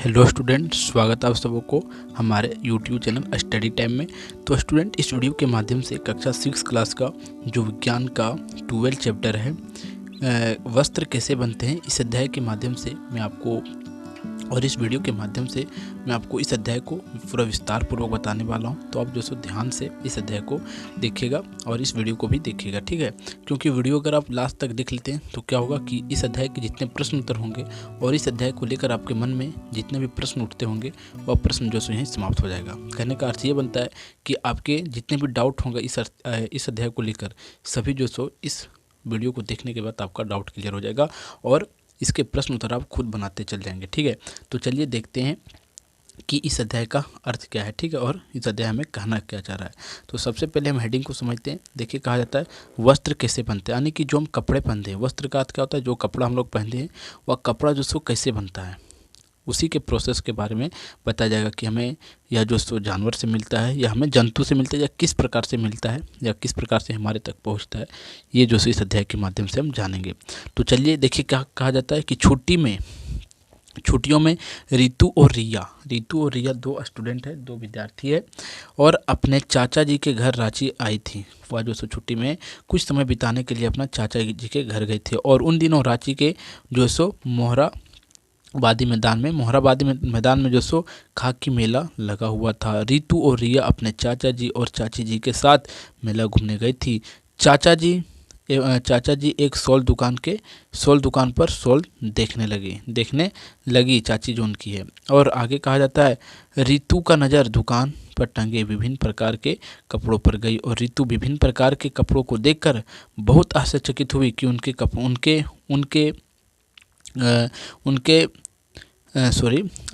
Hello student, स्वागत है आप सबों को हमारे यूट्यूब चैनल स्टडी टाइम में। तो स्टूडेंट, इस वीडियो के माध्यम से कक्षा 6 क्लास का जो विज्ञान का 12 चैप्टर है वस्त्र कैसे बनते हैं, इस अध्याय के माध्यम से मैं आपको और इस वीडियो के माध्यम से मैं आपको इस अध्याय को पूरा विस्तार पूर्वक बताने वाला हूं। तो आप जो सो ध्यान से इस अध्याय को देखिएगा और इस वीडियो को भी देखिएगा, ठीक है। क्योंकि वीडियो अगर आप लास्ट तक देख लेते हैं तो क्या होगा कि इस अध्याय के जितने प्रश्न उत्तर होंगे और इस अध्याय को लेकर आपके मन में जितने भी प्रश्न उठते होंगे वह प्रश्न जो सो यहीं समाप्त हो जाएगा। कहने का अर्थ ये बनता है कि आपके जितने भी डाउट होंगे इस अध्याय को लेकर, सभी जो सो इस वीडियो को देखने के बाद आपका डाउट क्लियर हो जाएगा और इसके प्रश्न उत्तर आप खुद बनाते चल जाएंगे, ठीक है। तो चलिए देखते हैं कि इस अध्याय का अर्थ क्या है, ठीक है, और इस अध्याय में कहना क्या चाह रहा है। तो सबसे पहले हम हेडिंग को समझते हैं। देखिए, कहा जाता है वस्त्र कैसे बनते हैं, यानी कि जो हम कपड़े पहनते हैं। वस्त्र का अर्थ क्या होता है, जो कपड़ा हम लोग पहनते हैं वह कपड़ा जो सो कैसे बनता है, उसी के प्रोसेस के बारे में बताया जाएगा कि हमें यह जो सो जानवर से मिलता है या हमें जंतु से मिलता है या किस प्रकार से मिलता है या किस प्रकार से हमारे तक पहुंचता है, ये जो सो इस अध्याय के माध्यम से हम जानेंगे। तो चलिए देखिए, क्या कहा जाता है कि छुट्टियों में रितु और रिया दो स्टूडेंट है, दो विद्यार्थी है और अपने चाचा जी के घर रांची आई थी। वह जो सो छुट्टी में कुछ समय बिताने के लिए अपना चाचा जी के घर गई थी और उन दिनों रांची के जो सो मोहराबादी मैदान में जो सो खाकी मेला लगा हुआ था। रितु और रिया अपने चाचा जी और चाची जी के साथ मेला घूमने गई थी। चाचा जी एक शॉल दुकान पर शॉल देखने लगी चाची जो उनकी है। और आगे कहा जाता है रितु का नज़र दुकान पर टंगे विभिन्न प्रकार के कपड़ों पर गई और रितु विभिन्न प्रकार के कपड़ों को देखकर बहुत आश्चर्यचकित हुई कि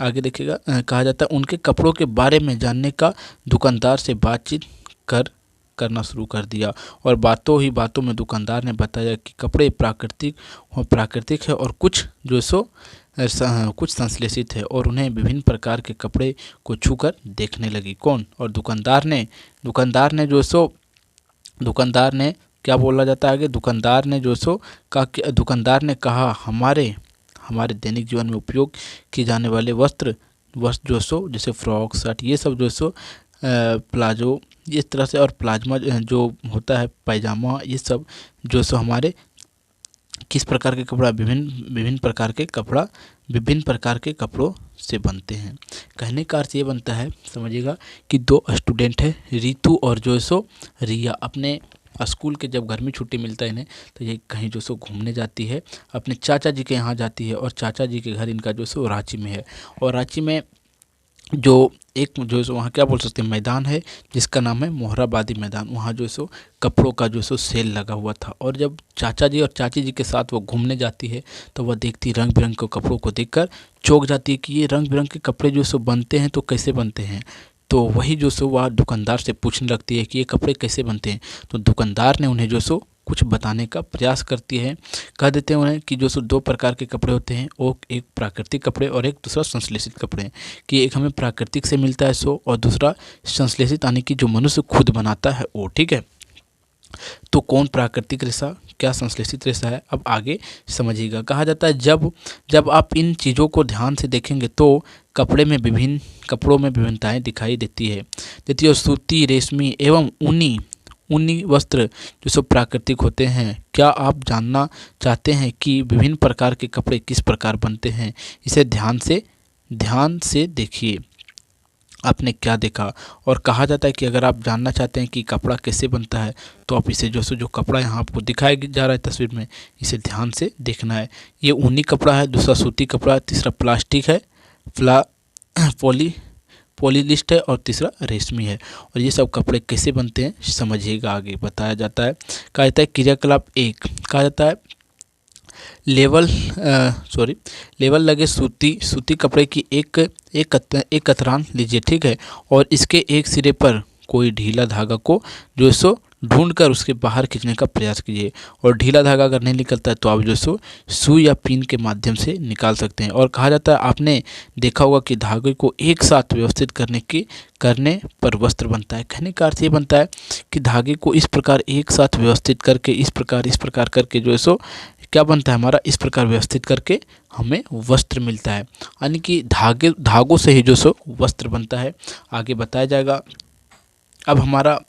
आगे देखिएगा, कहा जाता है उनके कपड़ों के बारे में जानने का दुकानदार से बातचीत करना शुरू कर दिया और बातों में दुकानदार ने बताया कि कपड़े प्राकृतिक है और कुछ कुछ संश्लेषित है और उन्हें विभिन्न प्रकार के कपड़े को छूकर देखने लगी। कौन? और दुकानदार ने क्या बोला जाता है आगे, दुकानदार ने कहा हमारे दैनिक जीवन में उपयोग किए जाने वाले वस्त्र जो सो जैसे फ्रॉक, शर्ट, ये सब जो सो प्लाजो, इस तरह से, और प्लाज्मा जो होता है पैजामा, ये सब जो सो हमारे किस प्रकार के कपड़ा विभिन्न प्रकार के कपड़ों से बनते हैं। कहने का अर्थ ये बनता है, समझिएगा, कि दो स्टूडेंट है रितु और जो सो रिया अपने स्कूल के जब गर्मी छुट्टी मिलता है इन्हें तो ये कहीं जो सो घूमने जाती है, अपने चाचा जी के यहाँ जाती है और चाचा जी के घर इनका जो सो रांची में है। और रांची में जो सो वहाँ क्या बोल सकते हैं, मैदान है जिसका नाम है मोहराबादी मैदान। वहाँ जो सो कपड़ों का जो सो सेल लगा हुआ था और जब चाचा जी और चाची जी के साथ वो घूमने जाती है तो वह देखती रंग बिरंग के कपड़ों को देखकर चौंक जाती है कि ये रंग बिरंग के कपड़े जो सो बनते हैं तो कैसे बनते हैं। तो वही जो सो वह दुकानदार से पूछने लगती है कि ये कपड़े कैसे बनते हैं। तो दुकानदार ने उन्हें जो सो कुछ बताने का प्रयास करती है। कह देते हैं उन्हें कि जो सो दो प्रकार के कपड़े होते हैं, वो एक प्राकृतिक कपड़े और एक दूसरा संश्लेषित कपड़े हैं, कि एक हमें प्राकृतिक से मिलता है सो और दूसरा संश्लेषित, यानी कि जो मनुष्य खुद बनाता है वो, ठीक है। तो कौन प्राकृतिक रेशा, क्या संश्लेषित रेशा है, अब आगे समझिएगा। कहा जाता है जब आप इन चीज़ों को ध्यान से देखेंगे तो कपड़ों में विभिन्नताएं दिखाई देती है और सूती, रेशमी एवं ऊनी वस्त्र जो सब प्राकृतिक होते हैं। क्या आप जानना चाहते हैं कि विभिन्न प्रकार के कपड़े किस प्रकार बनते हैं? इसे ध्यान से देखिए, आपने क्या देखा। और कहा जाता है कि अगर आप जानना चाहते हैं कि कपड़ा कैसे बनता है तो आप इसे जो कपड़ा यहाँ आपको दिखाया जा रहा है तस्वीर में, इसे ध्यान से देखना है। ये ऊनी कपड़ा है, दूसरा सूती कपड़ा है, तीसरा प्लास्टिक है, पॉलीलिस्ट है और तीसरा रेशमी है। और ये सब कपड़े कैसे बनते हैं समझिएगा, आगे बताया जाता है। कहा जाता है क्रियाकलाप 1, कहा जाता है लेवल लगे सूती कपड़े की एक कतरान लीजिए, ठीक है, और इसके एक सिरे पर कोई ढीला धागा को जो सो ढूंढकर उसके बाहर खींचने का प्रयास कीजिए। और ढीला धागा अगर नहीं निकलता है तो आप जो सो सुई या पिन के माध्यम से निकाल सकते हैं। और कहा जाता है, आपने देखा होगा कि धागे को एक साथ व्यवस्थित करने पर वस्त्र बनता है। कहने का अर्थ ये बनता है कि धागे को इस प्रकार एक साथ व्यवस्थित करके इस प्रकार करके जो है सो क्या बनता है हमारा, इस प्रकार व्यवस्थित करके हमें वस्त्र मिलता है। यानी कि धागों से ही जो सो वस्त्र बनता है। आगे बताया जाएगा। अब हमारा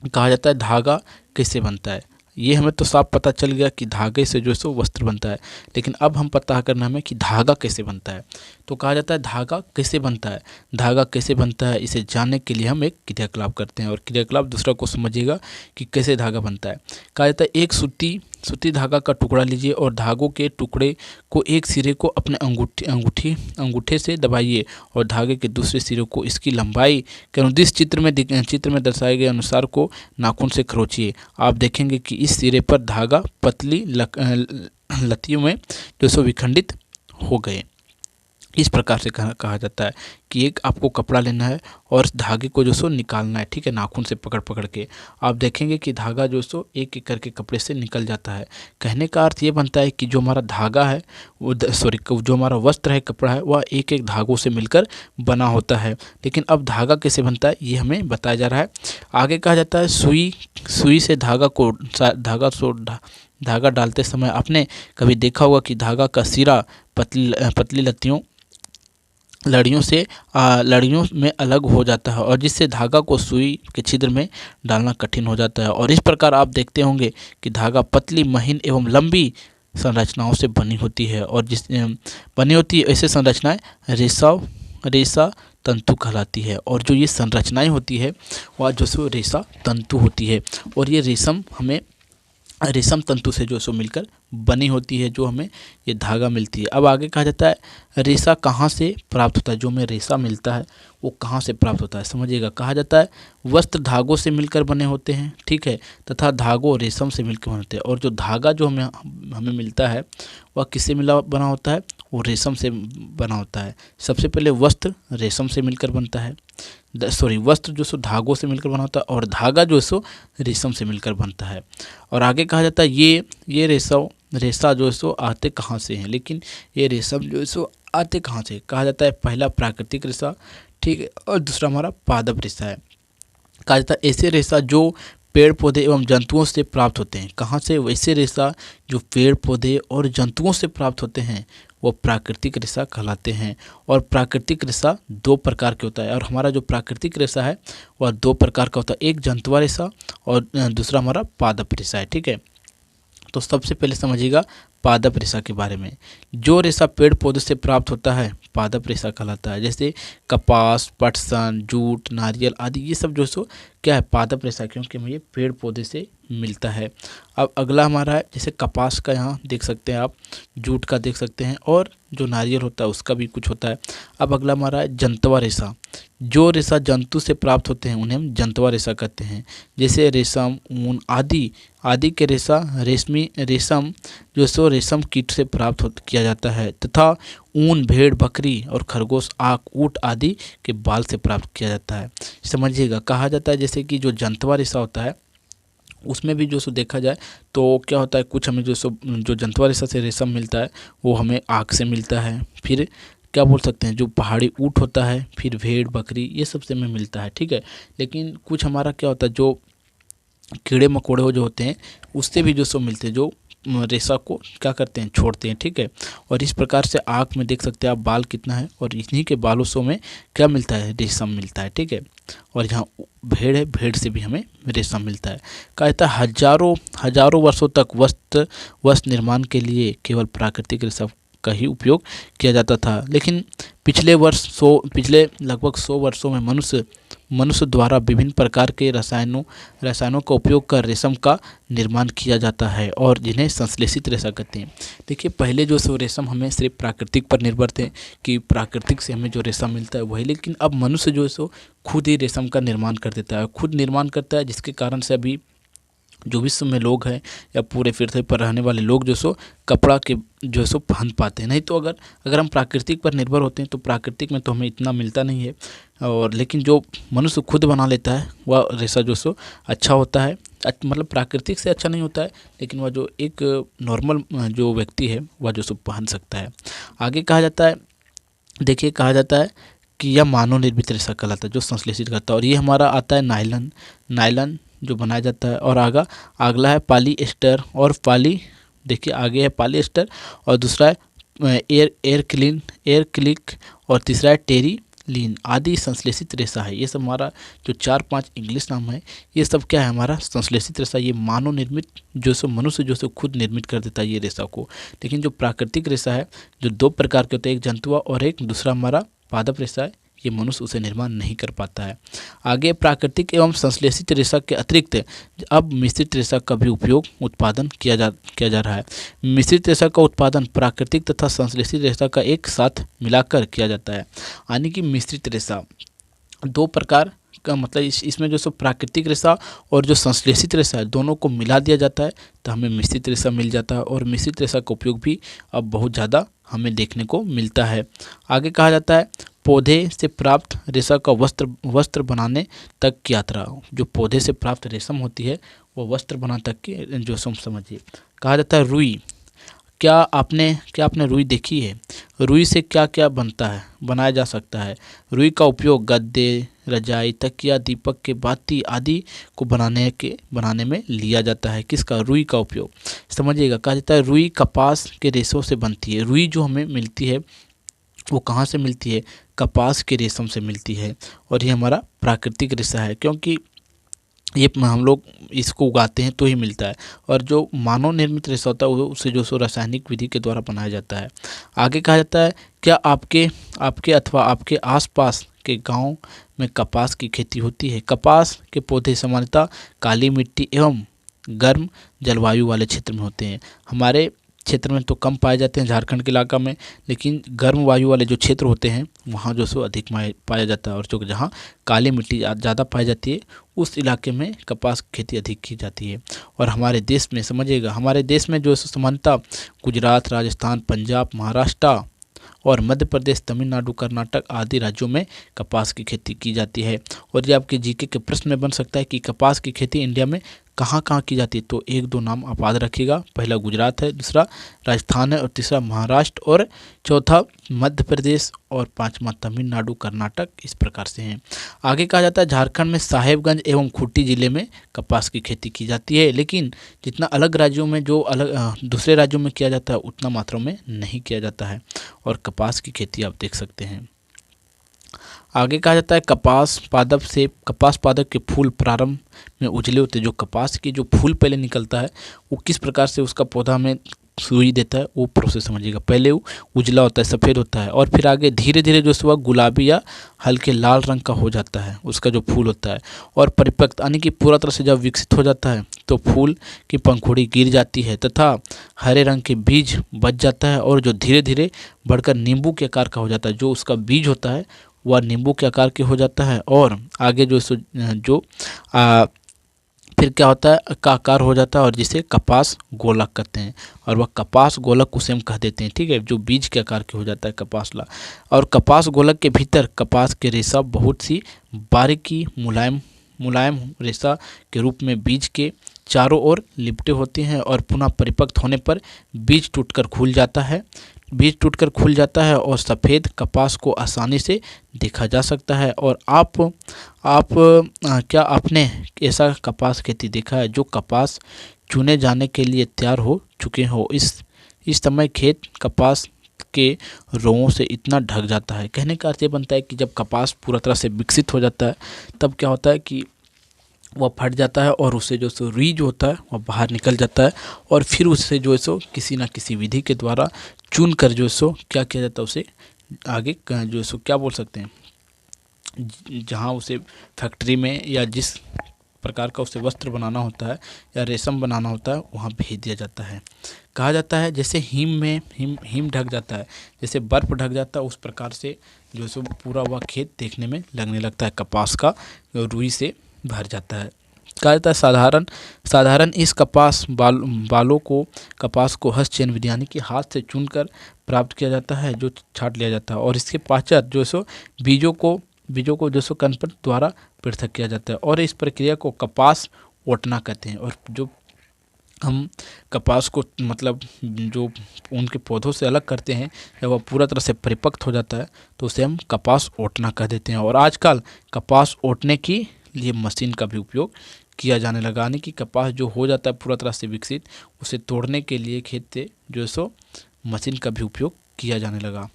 कहा जाता है धागा कैसे बनता है। ये हमें तो साफ पता चल गया कि धागे से जो है सो वस्त्र बनता है, लेकिन अब हम पता करना हमें कि धागा कैसे बनता है। तो कहा जाता है धागा कैसे बनता है। धागा कैसे बनता है इसे जानने के लिए हम एक क्रियाकलाप करते हैं, और क्रियाकलाप दूसरा को समझिएगा कि कैसे धागा बनता है। कहा जाता है एक सूती धागा का टुकड़ा लीजिए और धागों के टुकड़े को एक सिरे को अपने अंगूठे से दबाइए और धागे के दूसरे सिरे को इसकी लंबाई के अनुदिश चित्र में दर्शाए गए अनुसार को नाखून से खरोंचिए। आप देखेंगे कि इस सिरे पर धागा पतली लतियों में जो सो विखंडित हो गए। इस प्रकार से कहा जाता है कि एक आपको कपड़ा लेना है और धागे को जो सो निकालना है, ठीक है, नाखून से पकड़ के। आप देखेंगे कि धागा जो सो एक एक करके कपड़े से निकल जाता है। कहने का अर्थ ये बनता है कि जो हमारा धागा है जो हमारा वस्त्र है, कपड़ा है, वह एक एक धागों से मिलकर बना होता है। लेकिन अब धागा कैसे बनता है ये हमें बताया जा रहा है। आगे कहा जाता है सुई से धागा डालते समय आपने कभी देखा होगा कि धागा का सिरा पतली लड़ियों में अलग हो जाता है, और जिससे धागा को सुई के छिद्र में डालना कठिन हो जाता है। और इस प्रकार आप देखते होंगे कि धागा पतली, महीन एवं लंबी संरचनाओं से बनी होती है, और ऐसे संरचनाएं रेशा तंतु कहलाती है। और जो ये संरचनाएं होती है वह जो सो रेशा तंतु होती है, और ये रेशम तंतु से जो सो मिलकर बनी होती है, जो हमें ये धागा मिलती है। अब आगे कहा जाता है रेशा कहाँ से प्राप्त होता है। जो हमें रेशा मिलता है वो कहाँ से प्राप्त होता है समझिएगा। कहा जाता है वस्त्र धागों से मिलकर बने होते हैं, ठीक है, तथा धागों रेशम से मिलकर बने होते हैं। और जो धागा जो हमें मिलता है वह किससे बना होता है, वो रेशम से बना होता है। सबसे पहले वस्त्र रेशम से मिलकर बनता है, वस्त्र जो सो धागों से मिलकर बना होता है, और धागा जो सो रेशम से मिलकर बनता है। और आगे कहा जाता है ये रेशा जो सो आते कहाँ से हैं। लेकिन ये रेशम जो सो आते कहाँ से, कहा जाता है पहला प्राकृतिक रेशा, ठीक है, और दूसरा हमारा पादप रेशा है। कहा जाता है ऐसे रेशा जो पेड़ पौधे एवं जंतुओं से प्राप्त होते हैं। कहाँ से, वैसे रेशा जो पेड़ पौधे और जंतुओं से प्राप्त होते हैं वो प्राकृतिक रेशा कहलाते हैं। और प्राकृतिक रेशा दो प्रकार के होता है, और हमारा जो प्राकृतिक रेशा है वह दो प्रकार का होता है, एक जंतुआ रेशा और दूसरा हमारा पादप रेशा है, ठीक है। तो सबसे पहले समझिएगा पादप रेशा के बारे में। जो रेशा पेड़ पौधे से प्राप्त होता है पादप रेशा कहलाता है। जैसे कपास, पटसन, जूट, नारियल आदि ये सब जो सो क्या है पादप रेशा, क्योंकि हमें ये पेड़ पौधे से मिलता है। अब अगला हमारा है जैसे कपास का, यहाँ देख सकते हैं आप, जूट का देख सकते हैं, और जो नारियल होता है उसका भी कुछ होता है। अब अगला हमारा है जंतुआ रेशा। जो रेशा जंतु से प्राप्त होते हैं उन्हें हम जंतुआ रेशा कहते हैं। जैसे रेशम, ऊन आदि के रेशम जो सो रेशम कीट से प्राप्त किया जाता है, तथा ऊन भेड़, बकरी और खरगोश, आक, ऊँट आदि के बाल से प्राप्त किया जाता है। समझिएगा, कहा जाता है जैसे कि जो जंतुआ रेशा होता है उसमें भी जो सो देखा जाए तो क्या होता है, कुछ हमें जो जंतुआ रेशा से रेशम मिलता है वो हमें आँख से मिलता है। फिर क्या बोल सकते हैं, जो पहाड़ी ऊँट होता है, फिर भेड़, बकरी, ये सब से हमें मिलता है, ठीक है। लेकिन कुछ हमारा क्या होता है, जो कीड़े मकोड़े जो होते हैं उससे भी जो सो मिलते हैं, जो रेशा को क्या करते हैं, छोड़ते हैं, ठीक है। और इस प्रकार से आँख में देख सकते हैं आप बाल कितना है, और इन्हीं के बालों से में क्या मिलता है, रेशम मिलता है, ठीक है। और यहाँ भेड़ है, भेड़ से भी हमें रेशम मिलता है। कहा जाता है हजारों वर्षों तक वस्त्र निर्माण के लिए केवल प्राकृतिक रेशा का ही उपयोग किया जाता था। लेकिन पिछले लगभग 100 वर्षों में मनुष्य द्वारा विभिन्न प्रकार के रसायनों का उपयोग कर रेशम का निर्माण किया जाता है, और जिन्हें संश्लेषित रेशा कहते हैं। देखिए पहले जो सो रेशम हमें सिर्फ प्राकृतिक पर निर्भर थे कि प्राकृतिक से हमें जो रेशम मिलता है वही, लेकिन अब मनुष्य जो है सो खुद ही रेशम का निर्माण कर देता है, खुद निर्माण करता है, जिसके कारण से अभी जो विश्व में लोग हैं या पूरे पृथ्वी पर रहने वाले लोग जो सो कपड़ा के जो सो पहन पाते हैं। नहीं तो अगर हम प्राकृतिक पर निर्भर होते हैं तो प्राकृतिक में तो हमें इतना मिलता नहीं है, और लेकिन जो मनुष्य खुद बना लेता है वह रेशा जो सो अच्छा होता है, मतलब प्राकृतिक से अच्छा नहीं होता है, लेकिन वह जो एक नॉर्मल जो व्यक्ति है वह जो सो पहन सकता है। आगे कहा जाता है, देखिए कहा जाता है कि यह मानव निर्मित रेशा कहलाता है जो संश्लेषित करता है, और ये हमारा आता है नायलन, नायलन जो बनाया जाता है। और अगला है पॉलीएस्टर और देखिए आगे है पॉलीएस्टर, और दूसरा है एयर क्लिक, और तीसरा है टेरिलीन आदि संश्लेषित रेशा है। ये सब हमारा जो 4-5 इंग्लिश नाम है, ये सब क्या है हमारा संश्लेषित रेशा। ये मानव निर्मित जो सो मनुष्य जो सो खुद निर्मित कर देता है ये रेशा को। लेकिन जो प्राकृतिक रेशा है जो 2 प्रकार के होते हैं, एक जंतुआ और एक दूसरा हमारा पादप रेशा है, ये मनुष्य उसे निर्माण नहीं कर पाता है। आगे प्राकृतिक एवं संश्लेषित रेशा के अतिरिक्त अब मिश्रित रेशा का भी उपयोग उत्पादन किया जा रहा है। मिश्रित रेशा का उत्पादन प्राकृतिक तथा संश्लेषित रेशा का एक साथ मिलाकर किया जाता है। यानी कि मिश्रित रेशा 2 प्रकार का, मतलब इसमें जो सब प्राकृतिक रेशा और जो संश्लेषित रेशा है दोनों को मिला दिया जाता है तो हमें मिश्रित रेशा मिल जाता है। और मिश्रित रेशा का उपयोग भी अब बहुत ज़्यादा हमें देखने को मिलता है। आगे कहा जाता है पौधे से प्राप्त रेशा का वस्त्र बनाने तक की यात्रा। जो पौधे से प्राप्त रेशम होती है वो वस्त्र बनाने तक की जो समझिए। कहा जाता है रुई, क्या आपने रुई देखी है? रुई से क्या क्या बनाया जा सकता है। रुई का उपयोग गद्दे, रजाई, तकिया, दीपक के बाती आदि को बनाने में लिया जाता है। किसका? रुई का उपयोग। समझिएगा, कहा जाता है रुई कपास के रेशों से बनती है। रुई जो हमें मिलती है वो कहाँ से मिलती है? कपास के रेशम से मिलती है, और ये हमारा प्राकृतिक रेशा है क्योंकि ये हम लोग इसको उगाते हैं तो ही मिलता है। और जो मानव निर्मित रेशा होता है वो उसे जो सो रासायनिक विधि के द्वारा बनाया जाता है। आगे कहा जाता है क्या आपके अथवा आपके आसपास के गांव में कपास की खेती होती है? कपास के पौधे सामान्यतः काली मिट्टी एवं गर्म जलवायु वाले क्षेत्र में होते हैं। हमारे क्षेत्र में तो कम पाए जाते हैं, झारखंड के इलाका में, लेकिन गर्म वायु वाले जो क्षेत्र होते हैं वहाँ जो सो अधिक पाया जाता है। और जो जहाँ काली मिट्टी ज़्यादा पाई जाती है उस इलाके में कपास की खेती अधिक की जाती है। और हमारे देश में समझिएगा, हमारे देश में जो समानता गुजरात, राजस्थान, पंजाब, महाराष्ट्र और मध्य प्रदेश, तमिलनाडु, कर्नाटक आदि राज्यों में कपास की खेती की जाती है। और ये आपके जीके के प्रश्न में बन सकता है कि कपास की खेती इंडिया में कहाँ कहाँ की जाती है, तो 1-2 नाम आप याद रखिएगा। पहला गुजरात है, दूसरा राजस्थान है, और तीसरा महाराष्ट्र, और चौथा मध्य प्रदेश, और 5वां तमिलनाडु, कर्नाटक, इस प्रकार से हैं। आगे कहा जाता है झारखंड में साहेबगंज एवं खूंटी जिले में कपास की खेती की जाती है, लेकिन जितना अलग राज्यों में दूसरे राज्यों में किया जाता है उतना मात्रा में नहीं किया जाता है। और कपास की खेती आप देख सकते हैं। आगे कहा जाता है कपास पादप के फूल प्रारंभ में उजले होते हैं। जो कपास की जो फूल पहले निकलता है वो किस प्रकार से उसका पौधा में सुई देता है वो प्रोसेस समझिएगा। पहले वो उजला होता है, सफ़ेद होता है, और फिर आगे धीरे धीरे जो वह गुलाबी या हल्के लाल रंग का हो जाता है उसका जो फूल होता है। और परिपक्व यानी कि पूरा तरह से जब विकसित हो जाता है तो फूल की पंखुड़ी गिर जाती है तथा हरे रंग के बीज बच जाता है, और जो धीरे धीरे बढ़कर नींबू के आकार का हो जाता है। जो उसका बीज होता है वह नींबू के आकार के हो जाता है, और आगे फिर क्या होता है का आकार हो जाता है, और जिसे कपास गोलक कहते हैं। और वह कपास गोलक उसे हम कह देते हैं, ठीक है, जो बीज के आकार के हो जाता है कपासला। और कपास गोलक के भीतर कपास के रेशा बहुत सी बारीकी मुलायम रेशा के रूप में बीज के चारों ओर लिपटे होते हैं, और पुनः परिपक्व होने पर बीज टूटकर खुल जाता है और सफ़ेद कपास को आसानी से देखा जा सकता है। और क्या आपने ऐसा कपास खेती देखा है जो कपास चुने जाने के लिए तैयार हो चुके हो? इस समय खेत कपास के रोगों से इतना ढक जाता है। कहने का अर्थ ये बनता है कि जब कपास पूरा तरह से विकसित हो जाता है तब क्या होता है कि वह फट जाता है, और उससे जो सो रुई जो होता है वह बाहर निकल जाता है, और फिर उससे जो है सो किसी न किसी विधि के द्वारा चुन कर जो सो क्या किया जाता है उसे आगे जो सो क्या बोल सकते हैं, जहाँ उसे फैक्ट्री में या जिस प्रकार का उसे वस्त्र बनाना होता है या रेशम बनाना होता है वहाँ भेज दिया जाता है। कहा जाता है जैसे हिम ढक जाता है, जैसे बर्फ़ ढक जाता है, उस प्रकार से जो सो पूरा वह खेत देखने में लगने लगता है कपास का, रुई से भर जाता है। कहा जाता है साधारण इस बालों को कपास को हस्त चयन विधि यानी कि हाथ से चुनकर प्राप्त किया जाता है, जो छांट लिया जाता है, और इसके पश्चात जो सो बीजों को जो सो कनपट द्वारा पृथक किया जाता है, और इस प्रक्रिया को कपास ओटना कहते हैं। और जो हम कपास को मतलब जो उनके पौधों से अलग करते हैं, जब वह पूरा तरह से परिपक्व हो जाता है तो उसे हम कपास ओटना कह देते हैं। और आजकल कपास ओटने की लिए मशीन का भी उपयोग किया जाने लगा, यानी कि कपास जो हो जाता है पूरा तरह से विकसित, उसे तोड़ने के लिए खेत से जो है सो मशीन का भी उपयोग किया जाने लगा।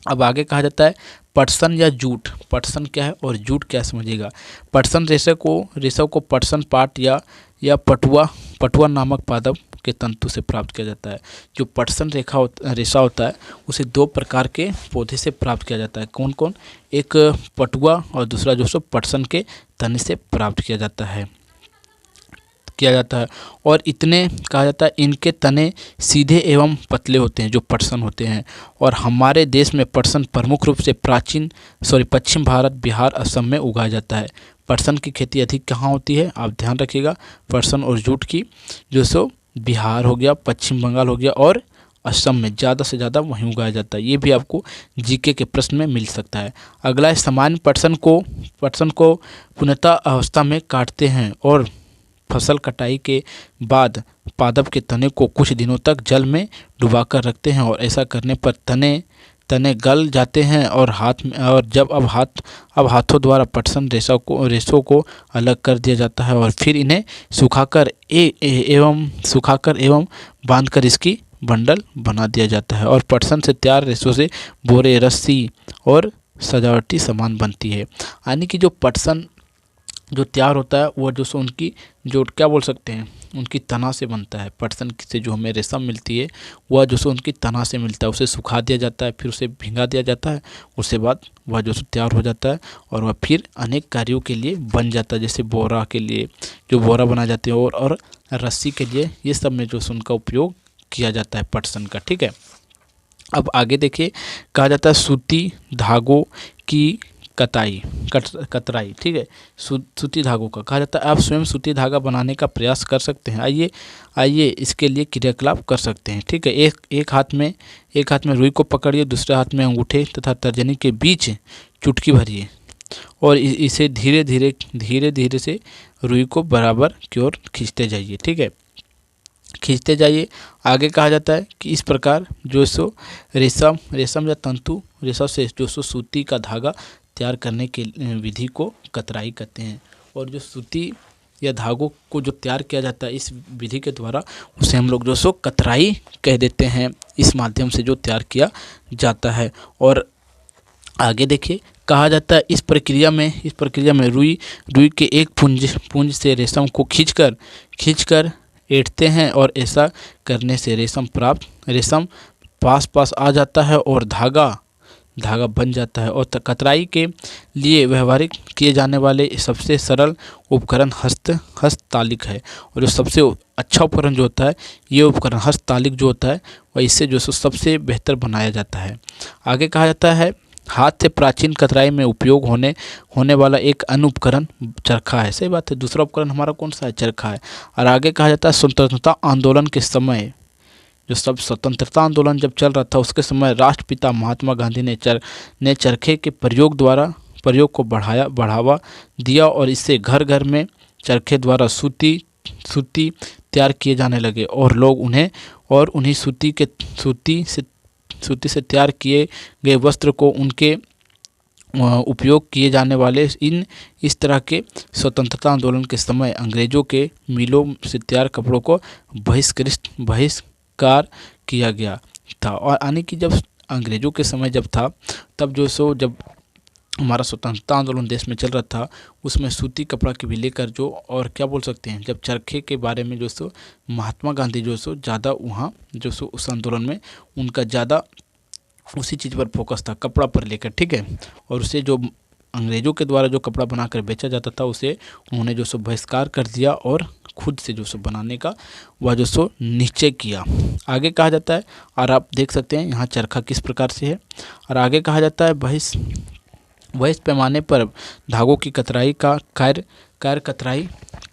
अब आगे कहा जाता है पटसन या जूट। पटसन क्या है और जूट क्या है समझिएगा। पटसन रेशे को पटसन पाट या पटुआ नामक पादप के तंतु से प्राप्त किया जाता है। जो पटसन रेशा होता है उसे दो प्रकार के पौधे से प्राप्त किया जाता है। कौन कौन? एक पटुआ और दूसरा जो सो पटसन के तने से प्राप्त किया जाता है। और इतने कहा जाता है इनके तने सीधे एवं पतले होते हैं जो पटसन होते हैं। और हमारे देश में पटसन प्रमुख रूप से पश्चिम भारत, बिहार, असम में उगाया जाता है। पटसन की खेती अधिक कहाँ होती है आप ध्यान रखिएगा। पटसन और जूट की जो सो बिहार हो गया, पश्चिम बंगाल हो गया और असम में ज़्यादा से ज़्यादा वहीं उगाया जाता है। ये भी आपको जीके के प्रश्न में मिल सकता है। अगला है सामान्य पटसन को पूर्णतः अवस्था में काटते हैं और फसल कटाई के बाद पादप के तने को कुछ दिनों तक जल में डुबाकर रखते हैं। और ऐसा करने पर तने गल जाते हैं और हाथों द्वारा पटसन रेशों को अलग कर दिया जाता है और फिर इन्हें सुखाकर एवं बांधकर इसकी बंडल बना दिया जाता है। और पटसन से तैयार रेशों से बोरे, रस्सी और सजावटी सामान बनती है। यानी कि जो पटसन जो तैयार होता है वह जो सो उनकी जो क्या बोल सकते हैं उनकी तना से बनता है। पटसन से जो हमें रेशम मिलती है वह जो सो उनकी तना से मिलता है। उसे सुखा दिया जाता है, फिर उसे भिंगा दिया जाता है, उसके बाद वह जो सो तैयार हो जाता है और वह फिर अनेक कार्यों के लिए बन जाता है। जैसे बोरा के लिए जो बोरा बनाए जाते हैं और रस्सी के लिए, ये सब में जो सो उनका उपयोग किया जाता है पटसन का। ठीक है, अब आगे देखिए कहा जाता है सूती धागों की कतराई। ठीक है, सूती धागों का कहा जाता है आप स्वयं सूती धागा बनाने का प्रयास कर सकते हैं। आइए इसके लिए क्रियाकलाप कर सकते हैं। ठीक है, एक हाथ में रुई को पकड़िए, दूसरे हाथ में अंगूठे तथा तर्जनी के बीच चुटकी भरिए और इसे धीरे धीरे से रुई को बराबर की ओर खींचते जाइए। ठीक है, खींचते जाइए। आगे कहा जाता है कि इस प्रकार जो सो रेशम या तंतु रेशा से जो सो सूती का धागा तैयार करने की विधि को कतराई कहते हैं। और जो सूती या धागों को जो तैयार किया जाता है इस विधि के द्वारा, उसे हम लोग जो सो कतराई कह देते हैं। इस माध्यम से जो तैयार किया जाता है। और आगे देखिए कहा जाता है इस प्रक्रिया में रुई के एक पुंज से रेशम को खींचकर ऐंठते हैं और ऐसा करने से रेशम पास आ जाता है और धागा बन जाता है। और कतराई के लिए व्यवहारिक किए जाने वाले सबसे सरल उपकरण हस्ततालिक है। और जो सबसे अच्छा उपकरण जो होता है ये उपकरण हस्ततालिक जो होता है वह इससे जो सबसे बेहतर बनाया जाता है। आगे कहा जाता है हाथ से प्राचीन कतराई में उपयोग होने वाला एक अन्य उपकरण चरखा है। सही बात है, दूसरा उपकरण हमारा कौन सा है? चरखा है। और आगे कहा जाता है स्वतंत्रता आंदोलन के समय स्वतंत्रता आंदोलन जब चल रहा था उसके समय राष्ट्रपिता महात्मा गांधी ने चरखे के प्रयोग को बढ़ावा दिया और इससे घर घर में चरखे द्वारा सूती तैयार किए जाने लगे और लोग उन्हीं सूती से तैयार किए गए वस्त्र को उनके उपयोग किए जाने वाले इस तरह के स्वतंत्रता आंदोलन के समय अंग्रेजों के मिलों से तैयार कपड़ों को बहिष्कार किया गया था। और यानी कि जब अंग्रेजों के समय जब था तब जब हमारा स्वतंत्रता आंदोलन देश में चल रहा था उसमें सूती कपड़ा के भी लेकर और क्या बोल सकते हैं जब चरखे के बारे में महात्मा गांधी ज़्यादा वहाँ उस आंदोलन में उनका ज़्यादा उसी चीज़ पर फोकस था, कपड़ा पर लेकर। ठीक है, और उसे जो अंग्रेज़ों के द्वारा जो कपड़ा बनाकर बेचा जाता था उसे उन्होंने बहिष्कार कर दिया और खुद से बनाने का वह निश्चय किया। आगे कहा जाता है और आप देख सकते हैं यहाँ चरखा किस प्रकार से है। और आगे कहा जाता है बहिष्ठ पैमाने पर धागों की कतराई का कार्य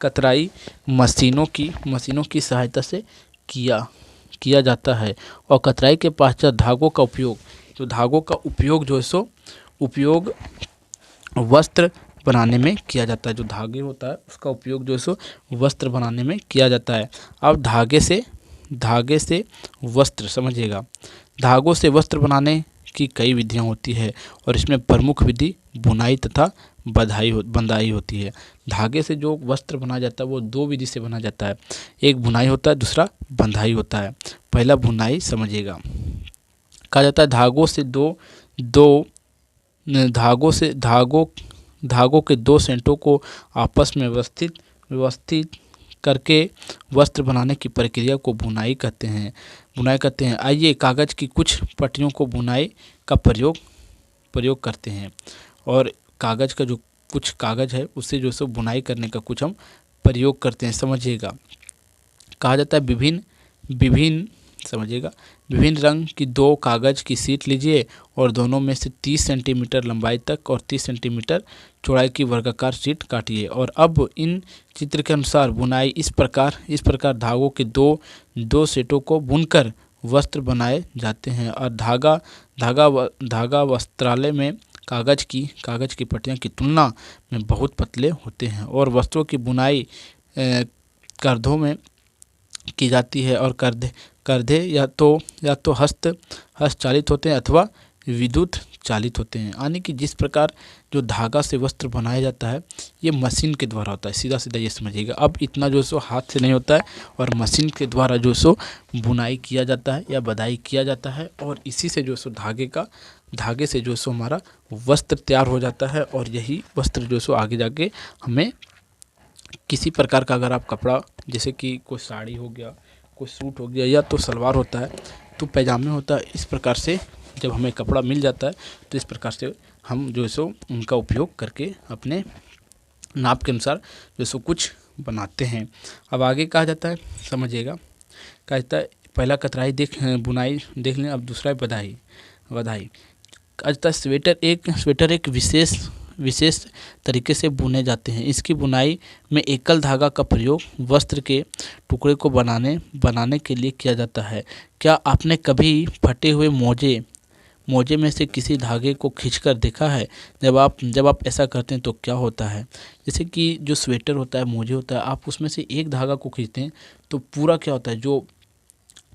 कतराई मशीनों की सहायता से किया जाता है। और कतराई के पश्चात धागों का उपयोग वस्त्र बनाने में किया जाता है। जो धागे होता है उसका उपयोग जो है सो वस्त्र बनाने में किया जाता है। अब धागे से वस्त्र समझिएगा, धागों से वस्त्र बनाने की कई विधियां होती है और इसमें प्रमुख विधि बुनाई तथा बंधाई होती है। धागे से जो वस्त्र बनाया जाता है वो दो विधि से बना जाता है, एक बुनाई होता है, दूसरा बंधाई होता है। पहला बुनाई समझिएगा। कहा जाता है धागों के दो सेंटों को आपस में व्यवस्थित करके वस्त्र बनाने की प्रक्रिया को बुनाई कहते हैं। आइए कागज़ की कुछ पट्टियों को बुनाई का प्रयोग करते हैं और कागज़ का जो कुछ कागज़ है उससे जो सो बुनाई करने का कुछ हम प्रयोग करते हैं। समझिएगा। कहा जाता है विभिन्न रंग की दो कागज़ की शीट लीजिए और दोनों में से 30 सेंटीमीटर लंबाई तक और 30 सेंटीमीटर चौड़ाई की वर्गाकार शीट काटिए। और अब इन चित्र के अनुसार बुनाई इस प्रकार धागों के दो सेटों को बुनकर वस्त्र बनाए जाते हैं। और धागा वस्त्रालय में कागज़ की पट्टियों की तुलना में बहुत पतले होते हैं और वस्त्रों की बुनाई करधों में की जाती है और करधे या तो हस्त चालित होते हैं अथवा विद्युत चालित होते हैं। यानी कि जिस प्रकार जो धागा से वस्त्र बनाया जाता है ये मशीन के द्वारा होता है, सीधा ये समझिएगा। अब इतना जो सो हाथ से नहीं होता है और मशीन के द्वारा जो सो बुनाई किया जाता है या बधाई किया जाता है और इसी से जो सो धागे से जो सो हमारा वस्त्र तैयार हो जाता है। और यही वस्त्र जो सो आगे जाके हमें किसी प्रकार का, अगर आप कपड़ा जैसे कि कोई साड़ी हो गया, कोई सूट हो गया या तो सलवार होता है तो पैजामे होता है, इस प्रकार से जब हमें कपड़ा मिल जाता है तो इस प्रकार से हम जो सो उनका उपयोग करके अपने नाप के अनुसार जो सो कुछ बनाते हैं। अब आगे कहा जाता है समझिएगा। कहा जाता है पहला कतराई बुनाई देख लें। अब दूसरा है बधाई। कहा जाता है स्वेटर एक विशेष तरीके से बुने जाते हैं। इसकी बुनाई में एकल धागा का प्रयोग वस्त्र के टुकड़े को बनाने के लिए किया जाता है। क्या आपने कभी फटे हुए मोजे में से किसी धागे को खींचकर देखा है? जब आप ऐसा करते हैं तो क्या होता है, जैसे कि जो स्वेटर होता है, मोजे होता है, आप उसमें से एक धागा को खींचते हैं तो पूरा क्या होता है, जो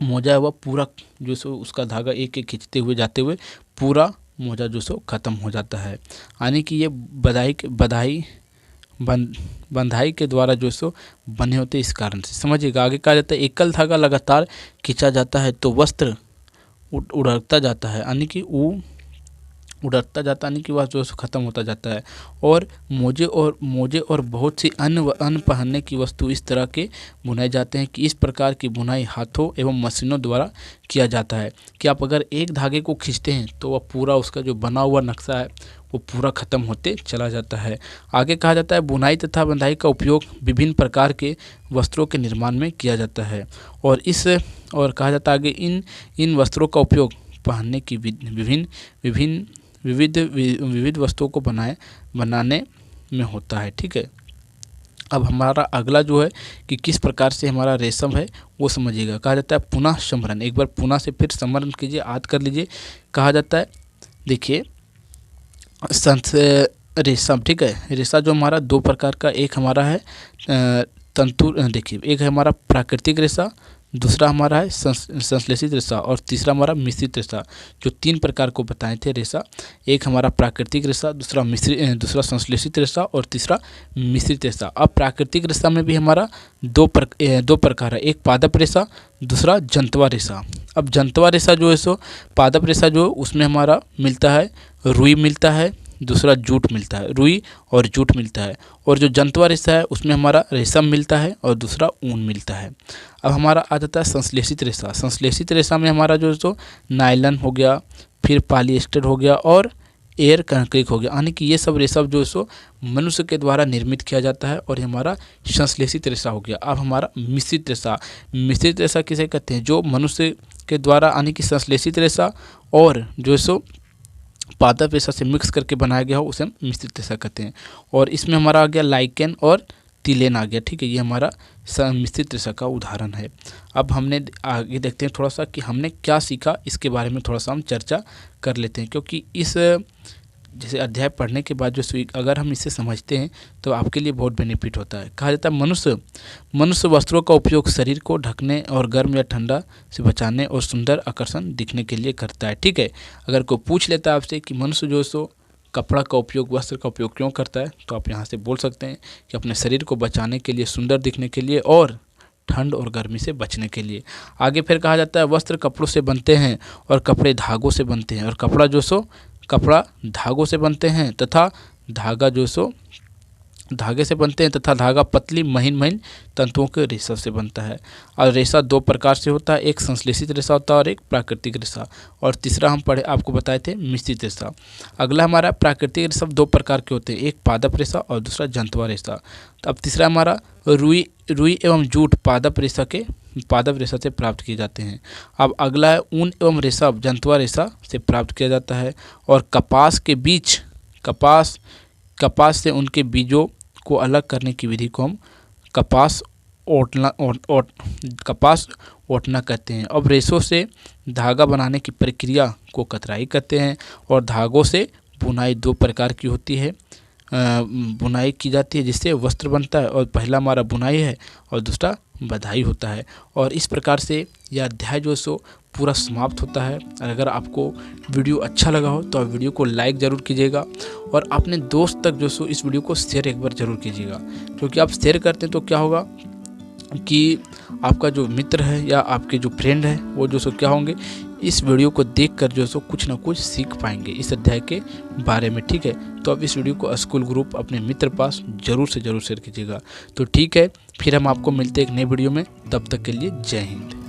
मोजा है वह पूरा जो सो उसका धागा एक खींचते हुए जाते हुए पूरा मोजा जो सो ख़त्म हो जाता है। यानी कि ये बंधाई के द्वारा जो सो बने होते इस कारण से। समझिएगा। आगे कहा जाता है एकल धागा लगातार खींचा जाता है तो वस्त्र उड़ता जाता है, यानी कि उड़ता जाता यानी कि वह जो ख़त्म होता जाता है। और मोजे और बहुत सी अन्य पहनने की वस्तु इस तरह के बुनाए जाते हैं कि इस प्रकार की बुनाई हाथों एवं मशीनों द्वारा किया जाता है कि आप अगर एक धागे को खींचते हैं तो वह पूरा उसका जो बना हुआ नक्शा है वो पूरा ख़त्म होते चला जाता है। आगे कहा जाता है बुनाई तथा बंधाई का उपयोग विभिन्न प्रकार के वस्त्रों के निर्माण में किया जाता है और कहा जाता है आगे इन वस्त्रों का उपयोग पहनने की विविध वस्तुओं को बनाने में होता है। ठीक है। अब हमारा अगला जो है कि किस प्रकार से हमारा रेशम है वो समझिएगा। कहा जाता है पुनः समरण। एक बार पुनः से फिर समरण कीजिए, याद कर लीजिए। कहा जाता है देखिए रेशम। ठीक है। रेशा जो हमारा दो प्रकार का, एक हमारा है तंतु, देखिए एक है हमारा प्राकृतिक रेशा, दूसरा हमारा है संश्लेषित रेशा और तीसरा हमारा मिश्रित रेशा। जो तीन प्रकार को बताए थे रेशा, एक हमारा प्राकृतिक रेशा, दूसरा संश्लेषित रेशा और तीसरा मिश्रित रेशा। अब प्राकृतिक रेशा में भी हमारा दो प्रकार है, एक पादप रेशा, दूसरा जंतवा रेशा। अब जंतवा रेशा जो है सो पादप रेशा जो उसमें हमारा मिलता है रुई मिलता है, दूसरा जूट मिलता है, रुई और जूट मिलता है। और जो जंतवा रेशा है उसमें हमारा रेशम मिलता है और दूसरा ऊन मिलता है। अब हमारा आ जाता है संश्लेषित रेशा। संश्लेषित रेशा में हमारा जो है सो नायलॉन हो गया, फिर पॉलिएस्टर हो गया और एयर कंक्रीट हो गया। यानी कि ये सब रेशा जो है सो मनुष्य के द्वारा निर्मित किया जाता है और ये हमारा संश्लेषित रेशा हो गया। अब हमारा मिश्रित रेशा। मिश्रित रेशा किसे कहते हैं, जो मनुष्य के द्वारा यानी कि संश्लेषित रेशा और जो है सो पादप रेशा से मिक्स करके बनाया गया हो उसे हम मिश्रित रेशा कहते हैं। और इसमें हमारा आ गया लाइकेन और तिलेन आ गया। ठीक है। ये हमारा मिश्रित रेशा का उदाहरण है। अब हमने आगे देखते हैं थोड़ा सा कि हमने क्या सीखा, इसके बारे में थोड़ा सा हम चर्चा कर लेते हैं, क्योंकि इस जैसे अध्याय पढ़ने के बाद जो सो अगर हम इसे समझते हैं तो आपके लिए बहुत बेनिफिट होता है। कहा जाता है मनुष्य वस्त्रों का उपयोग शरीर को ढकने और गर्म या ठंडा से बचाने और सुंदर आकर्षण दिखने के लिए करता है। ठीक है, अगर कोई पूछ लेता है आपसे कि मनुष्य जो सो कपड़ा का उपयोग, वस्त्र का उपयोग क्यों करता है, तो आप यहाँ से बोल सकते हैं कि अपने शरीर को बचाने के लिए, सुंदर दिखने के लिए और ठंड और गर्मी से बचने के लिए। आगे फिर कहा जाता है वस्त्र कपड़ों से बनते हैं और कपड़े धागों से बनते हैं, और कपड़ा धागों से बनते हैं तथा धागा जो सो धागे से बनते हैं तथा धागा पतली महीन तंतुओं के रेशा से बनता है। और रेशा दो प्रकार से होता है, एक संश्लेषित रेशा होता है और एक प्राकृतिक रेशा। और तीसरा हम आपको बताए थे मिश्रित रेशा। अगला हमारा प्राकृतिक रेशा दो प्रकार के होते हैं, एक पादप रेशा और दूसरा जंतुआ रेशा। तो अब तीसरा हमारा रुई एवं जूट पादप रेशा से प्राप्त किए जाते हैं। अब अगला है ऊन एवं रेशा जंतुआ रेशा से प्राप्त किया जाता है। और कपास से उनके बीजों को अलग करने की विधि को हम कपास ओटना कहते हैं। अब रेशों से धागा बनाने की प्रक्रिया को कतराई कहते हैं। और धागों से बुनाई दो प्रकार की होती है, बुनाई की जाती है जिससे वस्त्र बनता है, और पहला हमारा बुनाई है और दूसरा बधाई होता है। और इस प्रकार से यह अध्याय जो सो पूरा समाप्त होता है। अगर आपको वीडियो अच्छा लगा हो तो आप वीडियो को लाइक ज़रूर कीजिएगा और अपने दोस्त तक जो सो इस वीडियो को शेयर एक बार ज़रूर कीजिएगा, क्योंकि आप शेयर करते हैं तो क्या होगा कि आपका जो मित्र है या आपके जो फ्रेंड है वो जो सो क्या होंगे, इस वीडियो को देखकर जो सो कुछ ना कुछ सीख पाएंगे इस अध्याय के बारे में। ठीक है, तो आप इस वीडियो को स्कूल ग्रुप अपने मित्र पास ज़रूर से ज़रूर शेयर कीजिएगा। तो ठीक है, फिर हम आपको मिलते हैं एक नए वीडियो में, तब तक के लिए जय हिंद।